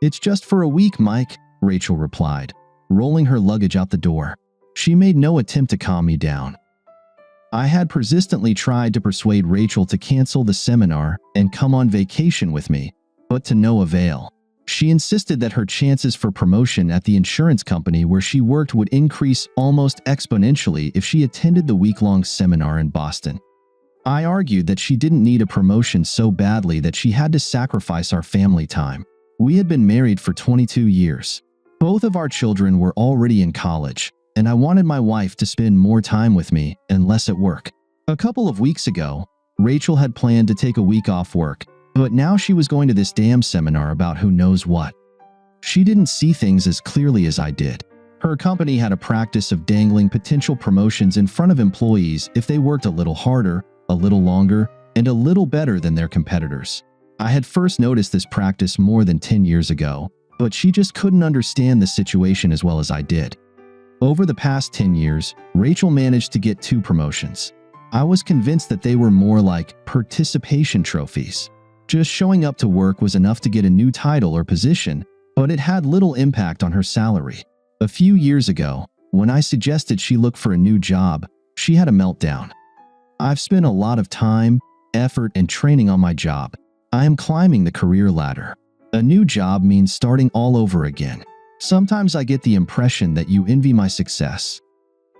"It's just for a week, Mike," Rachel replied, rolling her luggage out the door. She made no attempt to calm me down. I had persistently tried to persuade Rachel to cancel the seminar and come on vacation with me, but to no avail. She insisted that her chances for promotion at the insurance company where she worked would increase almost exponentially if she attended the week-long seminar in Boston. I argued that she didn't need a promotion so badly that she had to sacrifice our family time. We had been married for 22 years. Both of our children were already in college, and I wanted my wife to spend more time with me and less at work. A couple of weeks ago, Rachel had planned to take a week off work, but now she was going to this damn seminar about who knows what. She didn't see things as clearly as I did. Her company had a practice of dangling potential promotions in front of employees if they worked a little harder, a little longer, and a little better than their competitors. I had first noticed this practice more than 10 years ago, but she just couldn't understand the situation as well as I did. Over the past 10 years, Rachel managed to get 2 promotions. I was convinced that they were more like participation trophies. Just showing up to work was enough to get a new title or position, but it had little impact on her salary. A few years ago, when I suggested she look for a new job, she had a meltdown. "I've spent a lot of time, effort, and training on my job. I am climbing the career ladder. A new job means starting all over again. Sometimes I get the impression that you envy my success."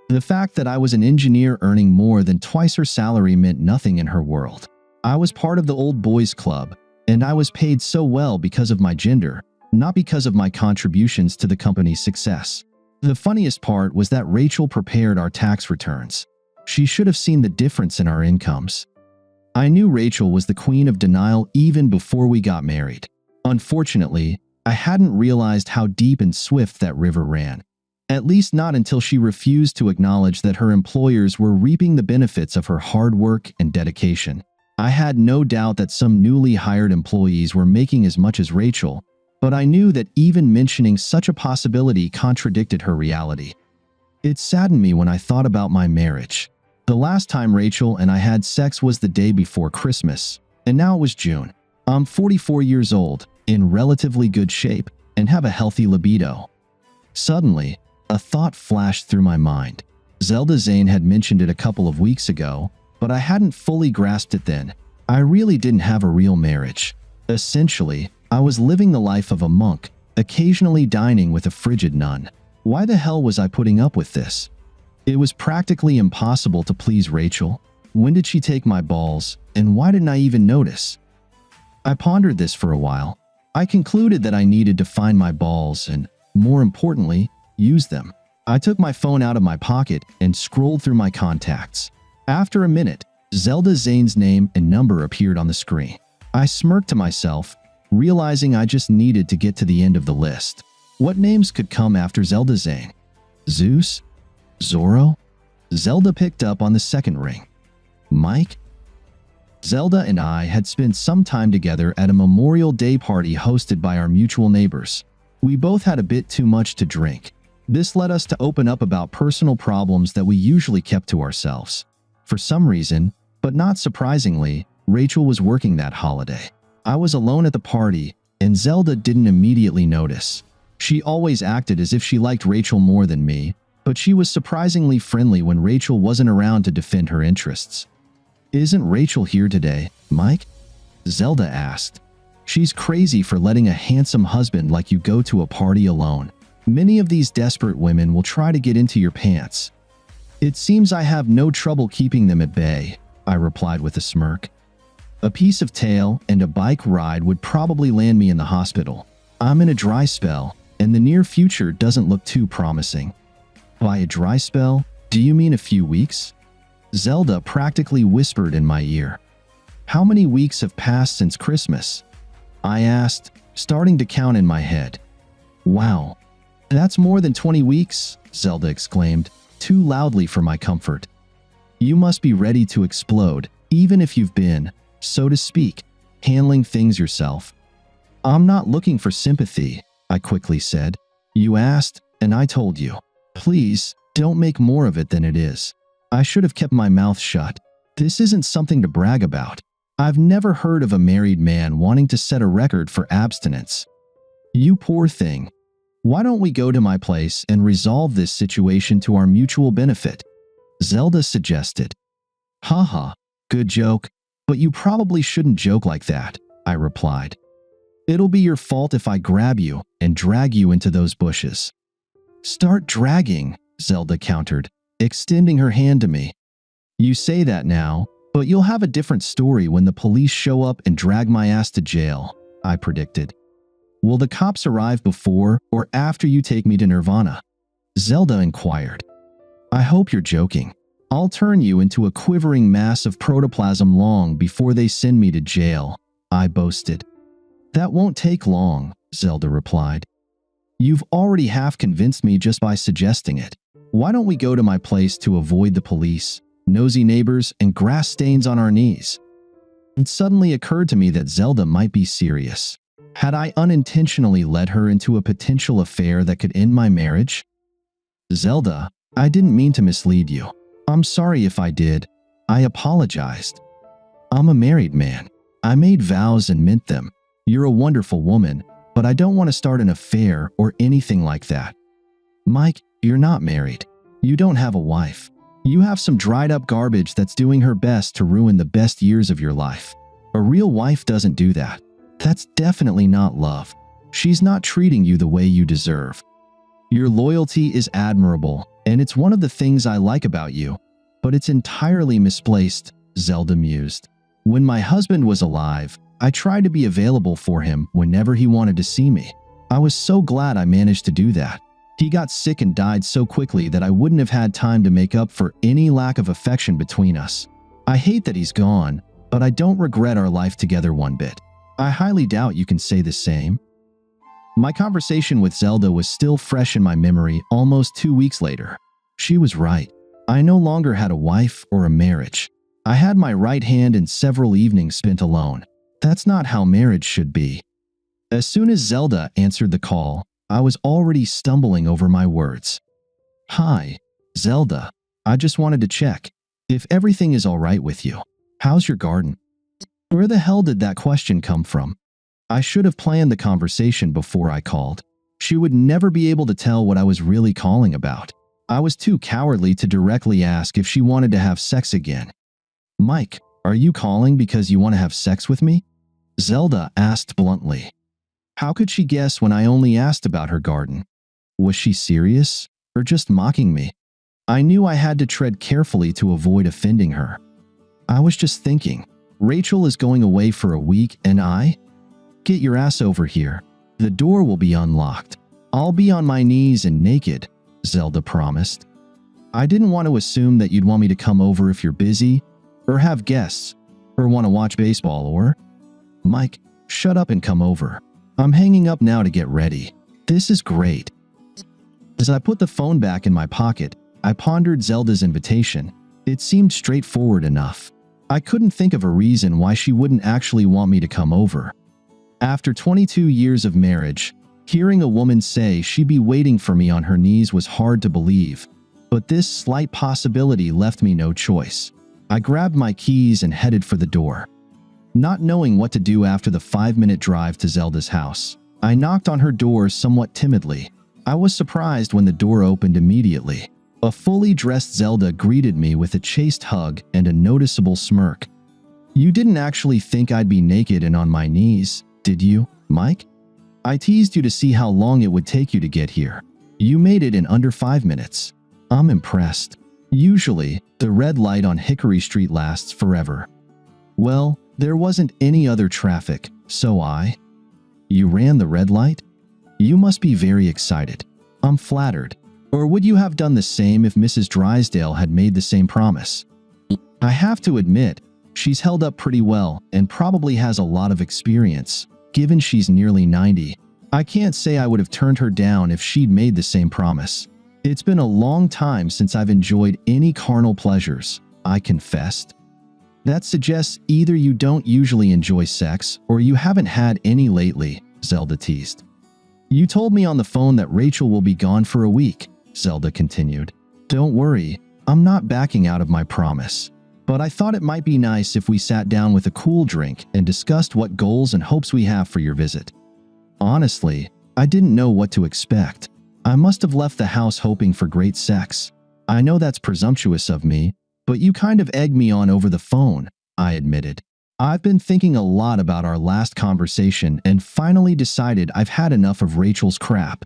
The fact that I was an engineer earning more than twice her salary meant nothing in her world. I was part of the old boys club, and I was paid so well because of my gender, not because of my contributions to the company's success. The funniest part was that Rachel prepared our tax returns. She should have seen the difference in our incomes. I knew Rachel was the queen of denial even before we got married. Unfortunately, I hadn't realized how deep and swift that river ran. At least not until she refused to acknowledge that her employers were reaping the benefits of her hard work and dedication. I had no doubt that some newly hired employees were making as much as Rachel, but I knew that even mentioning such a possibility contradicted her reality. It saddened me when I thought about my marriage. The last time Rachel and I had sex was the day before Christmas, and now it was June. I'm 44 years old, in relatively good shape, and have a healthy libido. Suddenly, a thought flashed through my mind. Zelda Zane had mentioned it a couple of weeks ago, but I hadn't fully grasped it then. I really didn't have a real marriage. Essentially, I was living the life of a monk, occasionally dining with a frigid nun. Why the hell was I putting up with this? It was practically impossible to please Rachel. When did she take my balls, and why didn't I even notice? I pondered this for a while. I concluded that I needed to find my balls and, more importantly, use them. I took my phone out of my pocket and scrolled through my contacts. After a minute, Zelda Zane's name and number appeared on the screen. I smirked to myself, realizing I just needed to get to the end of the list. What names could come after Zelda Zane? Zeus? Zorro? Zelda picked up on the second ring. Mike? Zelda and I had spent some time together at a Memorial Day party hosted by our mutual neighbors. We both had a bit too much to drink. This led us to open up about personal problems that we usually kept to ourselves. For some reason, but not surprisingly, Rachel was working that holiday. I was alone at the party, and Zelda didn't immediately notice. She always acted as if she liked Rachel more than me, but she was surprisingly friendly when Rachel wasn't around to defend her interests. "Isn't Rachel here today, Mike?" Zelda asked. "She's crazy for letting a handsome husband like you go to a party alone. Many of these desperate women will try to get into your pants." "It seems I have no trouble keeping them at bay," I replied with a smirk. "A piece of tail and a bike ride would probably land me in the hospital. I'm in a dry spell, and the near future doesn't look too promising." "By a dry spell, do you mean a few weeks?" Zelda practically whispered in my ear. "How many weeks have passed since Christmas?" I asked, starting to count in my head. "Wow, that's more than 20 weeks, Zelda exclaimed, too loudly for my comfort. "You must be ready to explode, even if you've been, so to speak, handling things yourself." "I'm not looking for sympathy," I quickly said. "You asked, and I told you. Please, don't make more of it than it is." I should have kept my mouth shut. This isn't something to brag about. I've never heard of a married man wanting to set a record for abstinence. You poor thing. Why don't we go to my place and resolve this situation to our mutual benefit? Zelda suggested. Haha, good joke, but you probably shouldn't joke like that, I replied. It'll be your fault if I grab you and drag you into those bushes. Start dragging, Zelda countered, extending her hand to me. You say that now, but you'll have a different story when the police show up and drag my ass to jail, I predicted. Will the cops arrive before or after you take me to Nirvana? Zelda inquired. I hope you're joking. I'll turn you into a quivering mass of protoplasm long before they send me to jail, I boasted. That won't take long, Zelda replied. You've already half convinced me just by suggesting it. Why don't we go to my place to avoid the police, nosy neighbors, and grass stains on our knees? It suddenly occurred to me that Zelda might be serious. Had I unintentionally led her into a potential affair that could end my marriage? Zelda, I didn't mean to mislead you. I'm sorry if I did. I apologized. I'm a married man. I made vows and meant them. You're a wonderful woman, but I don't want to start an affair or anything like that. Mike, you're not married. You don't have a wife. You have some dried up garbage that's doing her best to ruin the best years of your life. A real wife doesn't do that. That's definitely not love. She's not treating you the way you deserve. Your loyalty is admirable, and it's one of the things I like about you, but it's entirely misplaced, Zelda mused. When my husband was alive, I tried to be available for him whenever he wanted to see me. I was so glad I managed to do that. He got sick and died so quickly that I wouldn't have had time to make up for any lack of affection between us. I hate that he's gone, but I don't regret our life together one bit. I highly doubt you can say the same. My conversation with Zelda was still fresh in my memory almost 2 weeks later. She was right. I no longer had a wife or a marriage. I had my right hand and several evenings spent alone. That's not how marriage should be. As soon as Zelda answered the call, I was already stumbling over my words. Hi, Zelda. I just wanted to check if everything is all right with you. How's your garden? Where the hell did that question come from? I should have planned the conversation before I called. She would never be able to tell what I was really calling about. I was too cowardly to directly ask if she wanted to have sex again. Mike, are you calling because you want to have sex with me? Zelda asked bluntly. How could she guess when I only asked about her garden? Was she serious or just mocking me? I knew I had to tread carefully to avoid offending her. I was just thinking, Rachel is going away for a week and Get your ass over here. The door will be unlocked. I'll be on my knees and naked, Zelda promised. I didn't want to assume that you'd want me to come over if you're busy, or have guests, or want to watch baseball, or... Mike, shut up and come over. I'm hanging up now to get ready. This is great. As I put the phone back in my pocket, I pondered Zelda's invitation. It seemed straightforward enough. I couldn't think of a reason why she wouldn't actually want me to come over. After 22 years of marriage, hearing a woman say she'd be waiting for me on her knees was hard to believe, but this slight possibility left me no choice. I grabbed my keys and headed for the door. Not knowing what to do after the 5-minute drive to Zelda's house, I knocked on her door somewhat timidly. I was surprised when the door opened immediately. A fully dressed Zelda greeted me with a chaste hug and a noticeable smirk. You didn't actually think I'd be naked and on my knees, did you, Mike? I teased you to see how long it would take you to get here. You made it in under 5 minutes. I'm impressed. Usually, the red light on Hickory Street lasts forever. Well, there wasn't any other traffic, so You ran the red light? You must be very excited. I'm flattered. Or would you have done the same if Mrs. Drysdale had made the same promise? I have to admit, she's held up pretty well and probably has a lot of experience, given she's nearly 90. I can't say I would have turned her down if she'd made the same promise. It's been a long time since I've enjoyed any carnal pleasures, I confessed. That suggests either you don't usually enjoy sex or you haven't had any lately, Zelda teased. You told me on the phone that Rachel will be gone for a week, Zelda continued. Don't worry, I'm not backing out of my promise. But I thought it might be nice if we sat down with a cool drink and discussed what goals and hopes we have for your visit. Honestly, I didn't know what to expect. I must have left the house hoping for great sex. I know that's presumptuous of me, but you kind of egged me on over the phone, I admitted. I've been thinking a lot about our last conversation and finally decided I've had enough of Rachel's crap.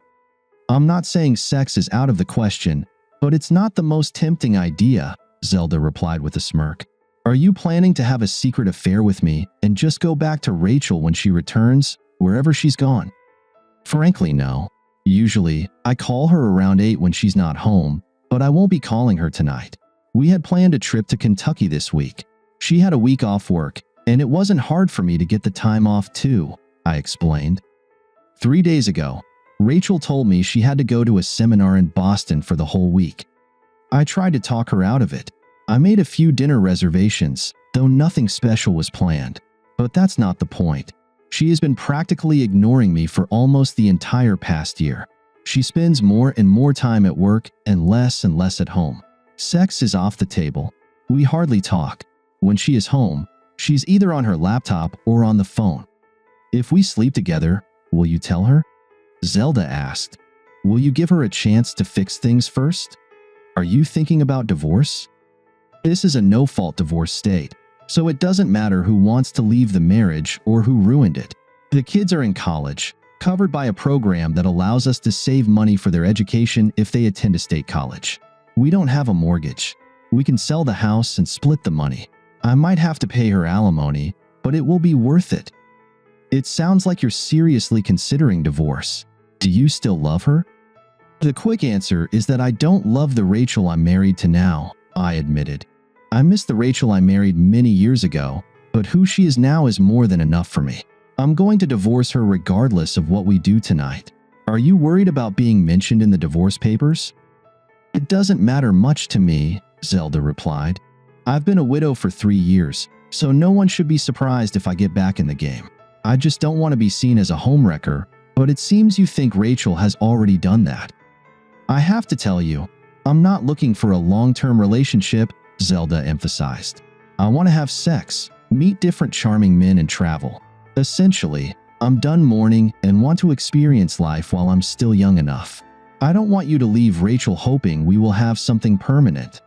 I'm not saying sex is out of the question, but it's not the most tempting idea, Zelda replied with a smirk. Are you planning to have a secret affair with me and just go back to Rachel when she returns, wherever she's gone? Frankly, no. Usually, I call her around 8 when she's not home, but I won't be calling her tonight. We had planned a trip to Kentucky this week. She had a week off work, and it wasn't hard for me to get the time off too, I explained. 3 days ago, Rachel told me she had to go to a seminar in Boston for the whole week. I tried to talk her out of it. I made a few dinner reservations, though nothing special was planned. But that's not the point. She has been practically ignoring me for almost the entire past year. She spends more and more time at work and less at home. Sex is off the table. We hardly talk. When she is home, she's either on her laptop or on the phone. If we sleep together, will you tell her? Zelda asked. Will you give her a chance to fix things first? Are you thinking about divorce? This is a no-fault divorce state, so it doesn't matter who wants to leave the marriage or who ruined it. The kids are in college, covered by a program that allows us to save money for their education if they attend a state college. We don't have a mortgage. We can sell the house and split the money. I might have to pay her alimony, but it will be worth it. It sounds like you're seriously considering divorce. Do you still love her? The quick answer is that I don't love the Rachel I'm married to now, I admitted. I miss the Rachel I married many years ago, but who she is now is more than enough for me. I'm going to divorce her regardless of what we do tonight. Are you worried about being mentioned in the divorce papers? It doesn't matter much to me, Zelda replied. I've been a widow for 3 years, so no one should be surprised if I get back in the game. I just don't want to be seen as a homewrecker, but it seems you think Rachel has already done that. I have to tell you, I'm not looking for a long-term relationship, Zelda emphasized. I want to have sex, meet different charming men and travel. Essentially, I'm done mourning and want to experience life while I'm still young enough. I don't want you to leave Rachel hoping we will have something permanent.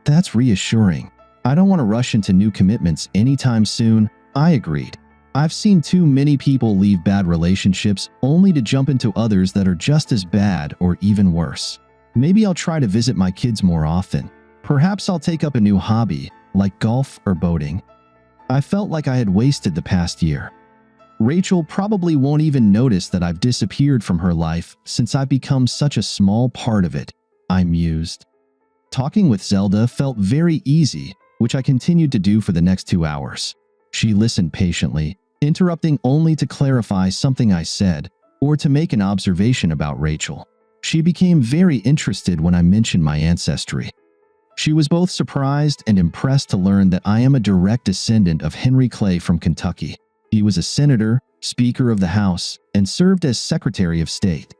That's reassuring. I don't want to rush into new commitments anytime soon, I agreed. I've seen too many people leave bad relationships only to jump into others that are just as bad or even worse. Maybe I'll try to visit my kids more often. Perhaps I'll take up a new hobby, like golf or boating. I felt like I had wasted the past year. Rachel probably won't even notice that I've disappeared from her life since I've become such a small part of it, I mused. Talking with Zelda felt very easy, which I continued to do for the next 2 hours. She listened patiently, interrupting only to clarify something I said or to make an observation about Rachel. She became very interested when I mentioned my ancestry. She was both surprised and impressed to learn that I am a direct descendant of Henry Clay from Kentucky. He was a senator, Speaker of the House, and served as Secretary of State.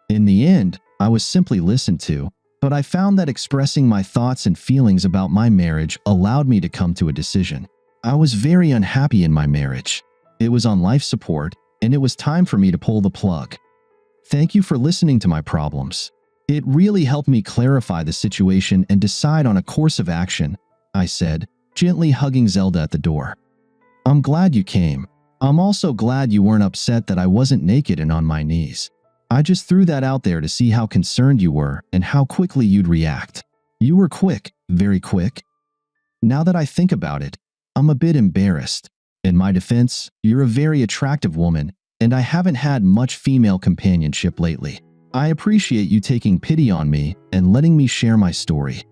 In the end, I was simply listened to, but I found that expressing my thoughts and feelings about my marriage allowed me to come to a decision. I was very unhappy in my marriage. It was on life support, and it was time for me to pull the plug. Thank you for listening to my problems. It really helped me clarify the situation and decide on a course of action, I said, gently hugging Zelda at the door. I'm glad you came. I'm also glad you weren't upset that I wasn't naked and on my knees. I just threw that out there to see how concerned you were and how quickly you'd react. You were quick, very quick. Now that I think about it, I'm a bit embarrassed. In my defense, you're a very attractive woman, and I haven't had much female companionship lately. I appreciate you taking pity on me and letting me share my story.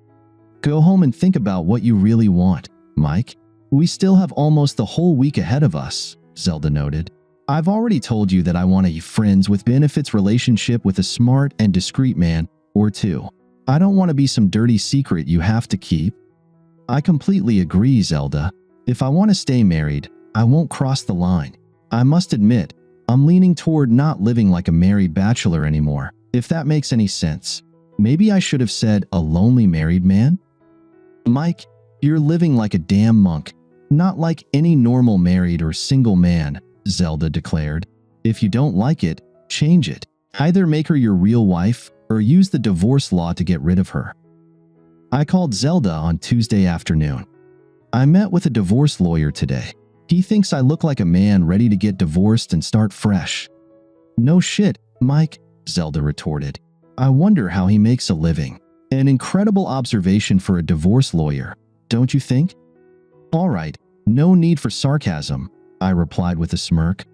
Go home and think about what you really want, Mike. We still have almost the whole week ahead of us, Zelda noted. I've already told you that I want a friends with benefits relationship with a smart and discreet man or two. I don't want to be some dirty secret you have to keep. I completely agree, Zelda. If I want to stay married, I won't cross the line. I must admit, I'm leaning toward not living like a married bachelor anymore, if that makes any sense. Maybe I should have said a lonely married man? Mike, you're living like a damn monk, not like any normal married or single man, Zelda declared. If you don't like it, Change it. Either make her your real wife or use the divorce law to get rid of her. I called Zelda on Tuesday afternoon. I met with a divorce lawyer today. He thinks I look like a man ready to get divorced and start fresh. No shit, Mike, Zelda retorted. I wonder how he makes a living. An incredible observation for a divorce lawyer, don't you think? All right, no need for sarcasm, I replied with a smirk.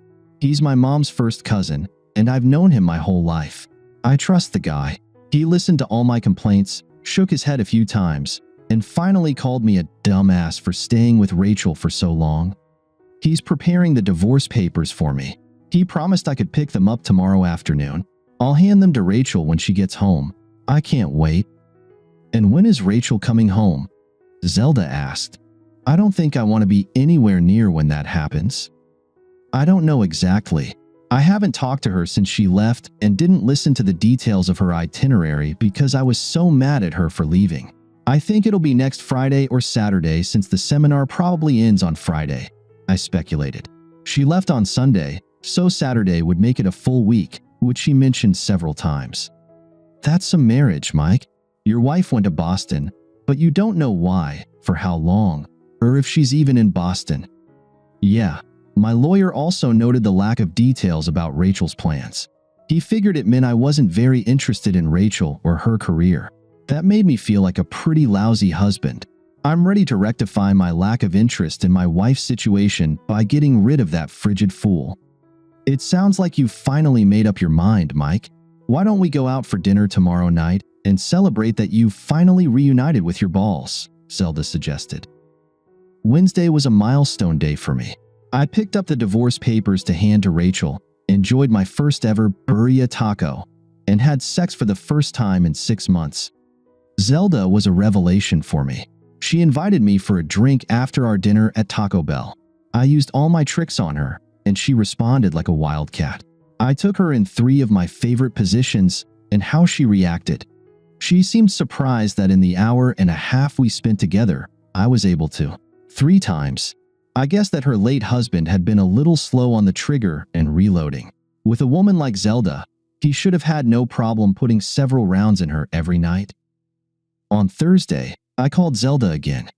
He's my mom's first cousin, and I've known him my whole life. I trust the guy. He listened to all my complaints, shook his head a few times, and finally called me a dumbass for staying with Rachel for so long. He's preparing the divorce papers for me. He promised I could pick them up tomorrow afternoon. I'll hand them to Rachel when she gets home. I can't wait. And when is Rachel coming home? Zelda asked. I don't think I want to be anywhere near when that happens. I don't know exactly. I haven't talked to her since she left and didn't listen to the details of her itinerary because I was so mad at her for leaving. I think it'll be next Friday or Saturday since the seminar probably ends on Friday, I speculated. She left on Sunday, so Saturday would make it a full week, which she mentioned several times. That's some marriage, Mike. Your wife went to Boston, but you don't know why, for how long, or if she's even in Boston. Yeah, my lawyer also noted the lack of details about Rachel's plans. He figured it meant I wasn't very interested in Rachel or her career. That made me feel like a pretty lousy husband. I'm ready to rectify my lack of interest in my wife's situation by getting rid of that frigid fool. It sounds like you've finally made up your mind, Mike. Why don't we go out for dinner tomorrow night and celebrate that you've finally reunited with your balls? Zelda suggested. Wednesday was a milestone day for me. I picked up the divorce papers to hand to Rachel, enjoyed my first ever birria taco, and had sex for the first time in 6 months. Zelda was a revelation for me. She invited me for a drink after our dinner at Taco Bell. I used all my tricks on her, and she responded like a wildcat. I took her in 3 of my favorite positions, and how she reacted. She seemed surprised that in the hour and a half we spent together, I was able to. 3 times. I guess that her late husband had been a little slow on the trigger and reloading. With a woman like Zelda, he should have had no problem putting several rounds in her every night. On Thursday, I called Zelda again.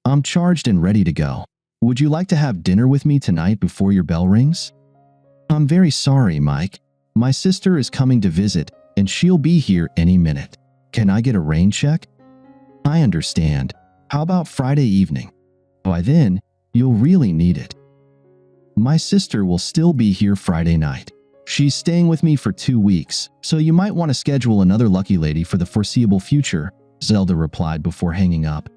I'm charged and ready to go. Would you like to have dinner with me tonight before your bell rings? I'm very sorry, Mike. My sister is coming to visit, and she'll be here any minute. Can I get a rain check? I understand. How about Friday evening? By then, you'll really need it. My sister will still be here Friday night. She's staying with me for 2 weeks, so you might want to schedule another lucky lady for the foreseeable future, Zelda replied before hanging up.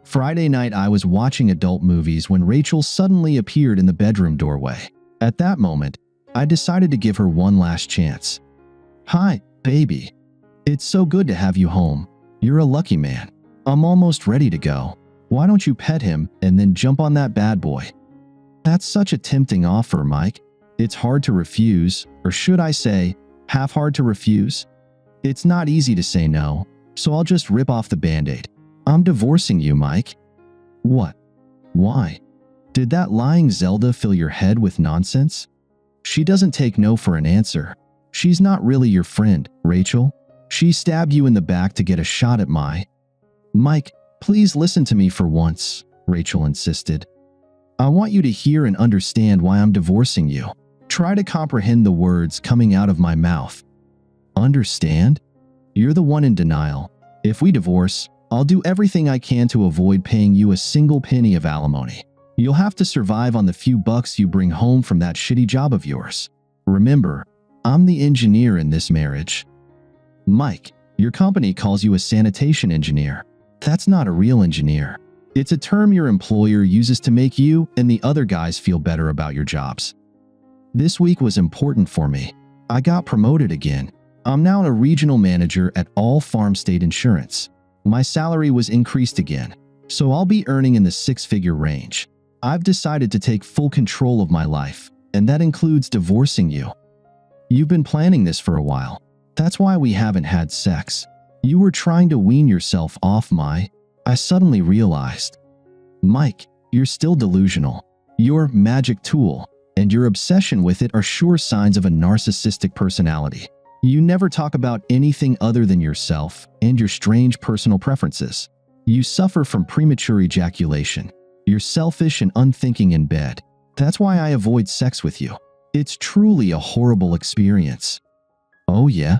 Friday night I was watching adult movies when Rachel suddenly appeared in the bedroom doorway. At that moment, I decided to give her one last chance. Hi, baby. It's so good to have you home. You're a lucky man. I'm almost ready to go. Why don't you pet him and then jump on that bad boy? That's such a tempting offer, Mike. It's hard to refuse, or should I say, half hard to refuse? It's not easy to say no, so I'll just rip off the band-aid. I'm divorcing you, Mike. What? Why? Did that lying Zelda fill your head with nonsense? She doesn't take no for an answer. She's not really your friend, Rachel. She stabbed you in the back to get a shot at Mike, please listen to me for once, Rachel insisted. I want you to hear and understand why I'm divorcing you. Try to comprehend the words coming out of my mouth. Understand? You're the one in denial. If we divorce, I'll do everything I can to avoid paying you a single penny of alimony. You'll have to survive on the few bucks you bring home from that shitty job of yours. Remember, I'm the engineer in this marriage. Mike, your company calls you a sanitation engineer. That's not a real engineer. It's a term your employer uses to make you and the other guys feel better about your jobs. This week was important for me. I got promoted again. I'm now a regional manager at All Farm State Insurance. My salary was increased again, so I'll be earning in the 6-figure range. I've decided to take full control of my life, and that includes divorcing you. You've been planning this for a while. That's why we haven't had sex. You were trying to wean yourself off I suddenly realized. Mike, you're still delusional. Your magic tool. and your obsession with it are sure signs of a narcissistic personality. You never talk about anything other than yourself and your strange personal preferences. You suffer from premature ejaculation. You're selfish and unthinking in bed. That's why I avoid sex with you. It's truly a horrible experience. Oh yeah?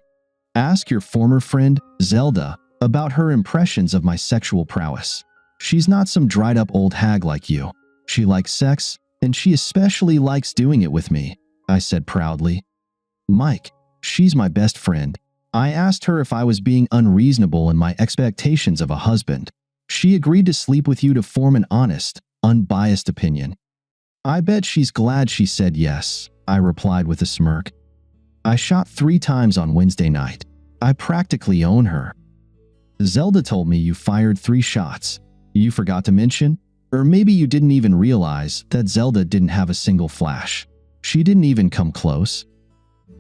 Ask your former friend, Zelda, about her impressions of my sexual prowess. She's not some dried-up old hag like you. She likes sex, and she especially likes doing it with me, I said proudly. Mike, she's my best friend. I asked her if I was being unreasonable in my expectations of a husband. She agreed to sleep with you to form an honest, unbiased opinion. I bet she's glad she said yes, I replied with a smirk. I shot 3 times on Wednesday night. I practically own her. Zelda told me you fired 3 shots. You forgot to mention? Or maybe you didn't even realize that Zelda didn't have a single flash. She didn't even come close.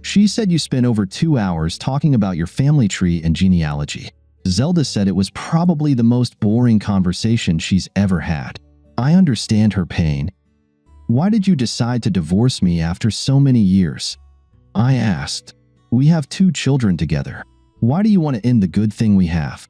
She said you spent over 2 hours talking about your family tree and genealogy. Zelda said it was probably the most boring conversation she's ever had. I understand her pain. Why did you decide to divorce me after so many years? I asked. We have 2 children together. Why do you want to end the good thing we have?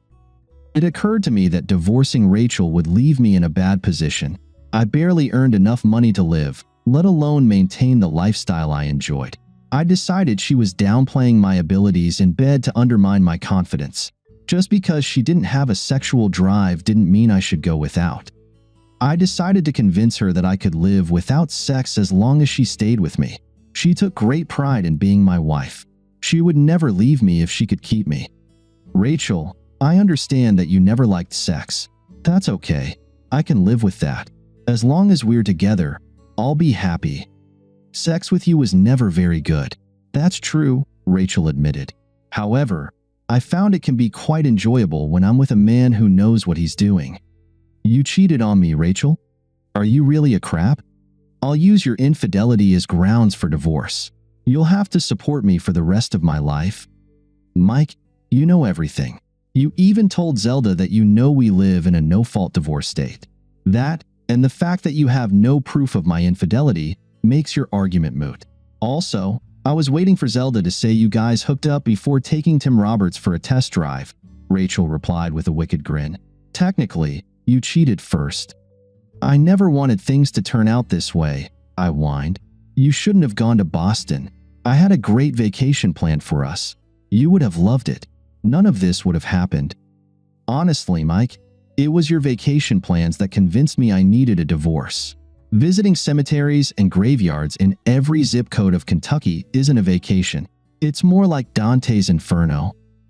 It occurred to me that divorcing Rachel would leave me in a bad position. I barely earned enough money to live, let alone maintain the lifestyle I enjoyed. I decided she was downplaying my abilities in bed to undermine my confidence. Just because she didn't have a sexual drive didn't mean I should go without. I decided to convince her that I could live without sex as long as she stayed with me. She took great pride in being my wife. She would never leave me if she could keep me. Rachel, I understand that you never liked sex. That's okay. I can live with that. As long as we're together, I'll be happy. Sex with you was never very good. That's true, Rachel admitted. However, I found it can be quite enjoyable when I'm with a man who knows what he's doing. You cheated on me, Rachel? Are you really a crap? I'll use your infidelity as grounds for divorce. You'll have to support me for the rest of my life. Mike, you know everything. You even told Zelda that you know we live in a no-fault divorce state. That, and the fact that you have no proof of my infidelity, makes your argument moot. Also, I was waiting for Zelda to say you guys hooked up before taking Tim Roberts for a test drive, Rachel replied with a wicked grin. Technically, you cheated first. I never wanted things to turn out this way, I whined. You shouldn't have gone to Boston. I had a great vacation planned for us. You would have loved it. None of this would have happened. Honestly, Mike, it was your vacation plans that convinced me I needed a divorce. Visiting cemeteries and graveyards in every zip code of Kentucky isn't a vacation. It's more like Dante's Inferno.